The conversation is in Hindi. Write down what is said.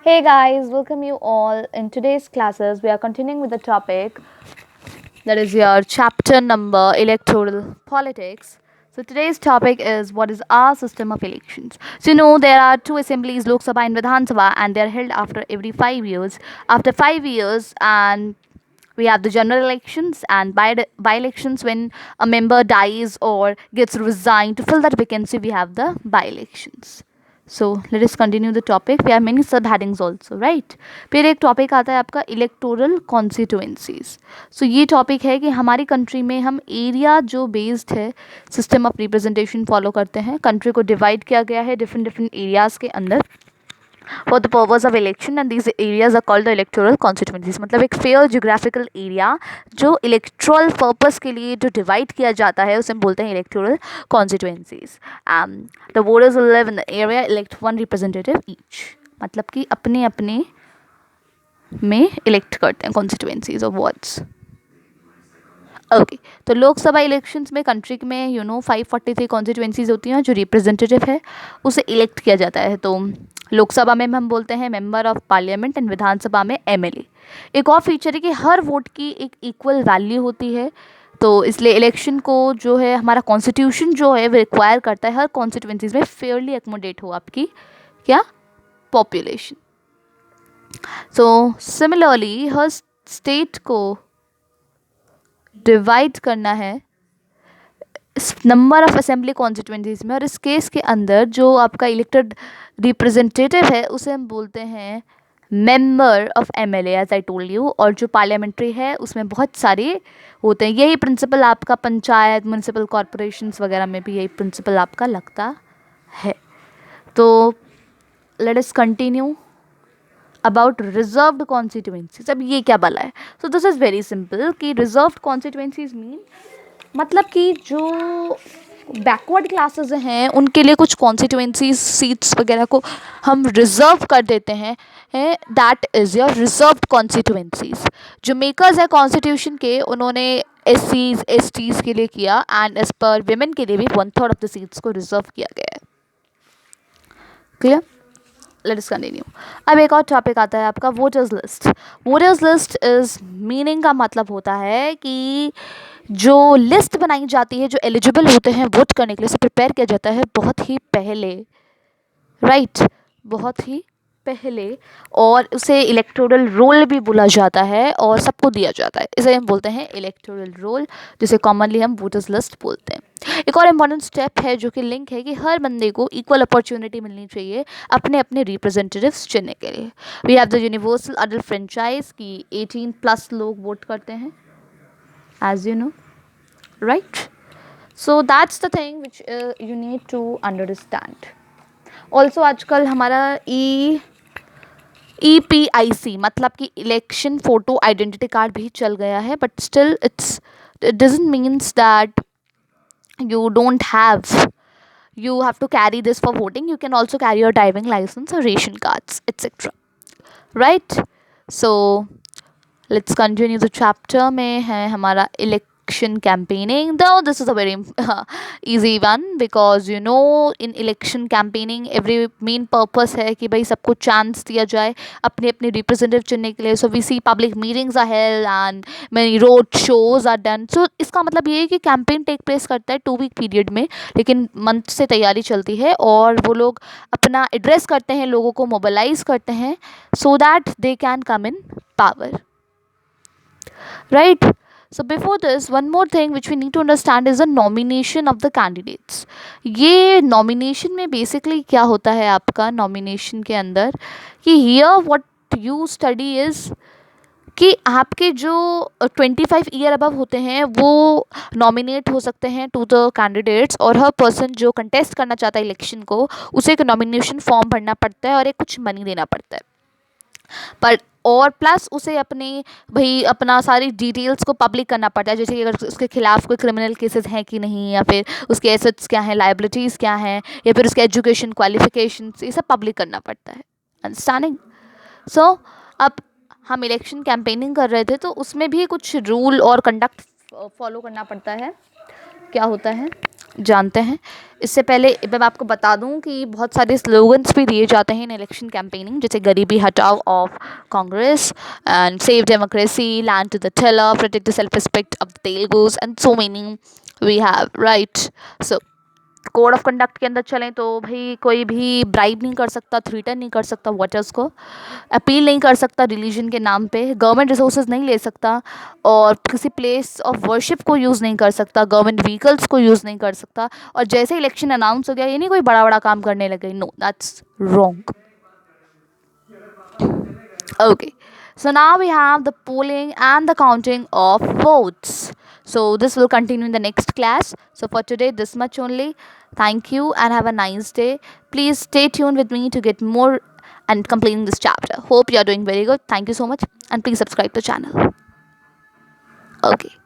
Hey guys, welcome you all. In today's classes, we are continuing with the topic that is your chapter number electoral politics. So today's topic is what is our system of elections. So there are two assemblies, Lok Sabha and Vidhan Sabha, and they are held after every 5 years. After 5 years, and we have the general elections and by elections when a member dies or gets resigned to fill that vacancy. We have the by elections. So let us continue the topic. We have many sub headings also, right? फिर एक टॉपिक आता है आपका इलेक्टोरल कॉन्स्टिट्यूएंसीज. सो ये टॉपिक है कि हमारी कंट्री में हम एरिया जो बेस्ड है सिस्टम ऑफ रिप्रेजेंटेशन फॉलो करते हैं. कंट्री को डिवाइड किया गया है डिफरेंट डिफरेंट एरियाज़ के अंदर for the purpose of election and these areas are called the electoral constituencies. मतलब एक फेयर जोग्राफिकल एरिया जो इलेक्ट्रल पर्पस के लिए जो डिवाइड किया जाता है उसे हम बोलते हैं electoral constituencies. The voters will live in the area, elect one representative each. मतलब कि अपने अपने में इलेक्ट करते हैं कॉन्स्टिट्यूएंसीज ऑफ वार्ड्स. ओके तो लोकसभा इलेक्शंस में कंट्री में 543 कॉन्स्टिट्यूएंसीज होती हैं जो रिप्रेजेंटेटिव है उसे इलेक्ट किया जाता है. तो लोकसभा में हम बोलते हैं मेंबर ऑफ पार्लियामेंट एंड विधानसभा में एमएलए. एक और फीचर है कि हर वोट की एक इक्वल वैल्यू होती है. तो इसलिए इलेक्शन को जो है हमारा कॉन्स्टिट्यूशन जो है वो रिक्वायर करता है हर कॉन्स्टिट्यूएंसीज में फेयरली एकोमोडेट हो आपकी क्या पॉपुलेशन. सो सिमिलरली हर स्टेट को डिवाइड करना है नंबर ऑफ असेंबली कॉन्स्टिट्यूएंसीज में और इस केस के अंदर जो आपका इलेक्टेड रिप्रेजेंटेटिव है उसे हम बोलते हैं member of MLA as I told you. और जो पार्लियामेंट्री है उसमें बहुत सारे होते हैं. यही प्रिंसिपल आपका पंचायत म्यूनसिपल कॉरपोरेशंस वगैरह में भी यही प्रिंसिपल आपका लगता है. तो let us continue about reserved constituencies. अब ये क्या भला है? So this is very simple कि रिजर्व्ड कॉन्स्टिट्यूएंसीज मीन मतलब कि जो बैकवर्ड क्लासेस हैं उनके लिए कुछ कॉन्स्टिट्यूएंसीज सीट्स वगैरह को हम रिजर्व कर देते हैं. That is your reserved constituencies. जो मेकर्स है कॉन्स्टिट्यूशन के उन्होंने एससीज एसटीज़ के लिए किया एंड एज पर विमेन के लिए भी 1/3 ऑफ द सीट्स को रिजर्व किया गया है. क्लियर? Let us continue. अब एक और टॉपिक आता है आपका voters list. Voters list is meaning का मतलब होता है कि जो लिस्ट बनाई जाती है जो एलिजिबल होते हैं वोट करने के लिए उसे प्रिपेयर किया जाता है बहुत ही पहले, राइट बहुत ही पहले. और उसे इलेक्टोरल रोल भी बोला जाता है और सबको दिया जाता है. इसे हम बोलते हैं इलेक्टोरल रोल जिसे कॉमनली हम वोटर्स लिस्ट बोलते हैं. एक और इम्पॉर्टेंट स्टेप है जो कि लिंक है कि हर बंदे को इक्वल अपॉर्चुनिटी मिलनी चाहिए अपने अपने रिप्रेजेंटेटिव्स चुनने के लिए. We have the universal adult franchise की 18+ लोग वोट करते हैं as you know, right? So that's the thing which you need to understand. Also आजकल हमारा EPIC मतलब कि इलेक्शन फोटो आइडेंटिटी कार्ड भी चल गया है. But still it doesn't means that you have to carry this for voting. You can also carry your driving license or ration cards etc, right? So let's continue. The chapter में है हमारा इलेक्शन कैंपेनिंग. दो this is a very easy one because in election campaigning every main purpose है कि भाई सबको चांस दिया जाए अपने अपने रिप्रेजेंटेटिव चुनने के लिए. So we see public meetings are held and many road shows are done. So इसका मतलब ये है कि कैंपेन टेक प्लेस करता है 2 वीक पीरियड में, लेकिन मंथ से तैयारी चलती है और वो लोग अपना एड्रेस करते हैं, लोगों को मोबिलाइज करते हैं so that they can come in power. Right? So before this, one more thing which we need to understand is the nomination of the candidates. ये nomination में basically क्या होता है आपका nomination के अंदर कि here what you study is कि आपके जो 25 ईयर अबव होते हैं वो नॉमिनेट हो सकते हैं टू द कैंडिडेट्स. और हर पर्सन जो कंटेस्ट करना चाहता है इलेक्शन को उसे एक नॉमिनेशन फॉर्म भरना पड़ता है और एक कुछ मनी देना पड़ता है. पर और प्लस उसे अपना सारी डिटेल्स को पब्लिक करना पड़ता है. जैसे कि अगर उसके खिलाफ कोई क्रिमिनल केसेस हैं कि नहीं, या फिर उसके एसेट्स क्या हैं, लाइबिलिटीज़ क्या हैं, या फिर उसके एजुकेशन क्वालिफिकेशन, ये सब पब्लिक करना पड़ता है. अंडरस्टैंडिंग? सो अब हम इलेक्शन कैंपेनिंग कर रहे थे तो उसमें भी कुछ रूल और कंडक्ट फॉलो करना पड़ता है. क्या होता है जानते हैं। इससे पहले मैं आपको बता दूं कि बहुत सारे स्लोगन्स भी दिए जाते हैं इन इलेक्शन कैंपेनिंग, जैसे गरीबी हटाओ of Congress and save democracy, land to the tiller, protect the self respect of the Telugus and so many we have, right. So code of conduct के अंदर चलें तो भाई कोई भी ब्राइब नहीं कर सकता, थ्रीटन नहीं कर सकता वोटर्स को, अपील नहीं कर सकता रिलीजन के नाम पे, गवर्नमेंट रिसोर्सेज नहीं ले सकता, और किसी प्लेस ऑफ वर्शिप को यूज़ नहीं कर सकता, गवर्नमेंट व्हीकल्स को यूज़ नहीं कर सकता, और जैसे इलेक्शन अनाउंस हो गया ये नहीं कोई बड़ा बड़ा काम करने लगे, no that's wrong. Okay, so now we have the polling and the counting of votes. So this will continue in the next class. So for today, this much only. Thank you and have a nice day. Please stay tuned with me to get more and completing this chapter. Hope you are doing very good. Thank you so much and please subscribe to the channel. Okay.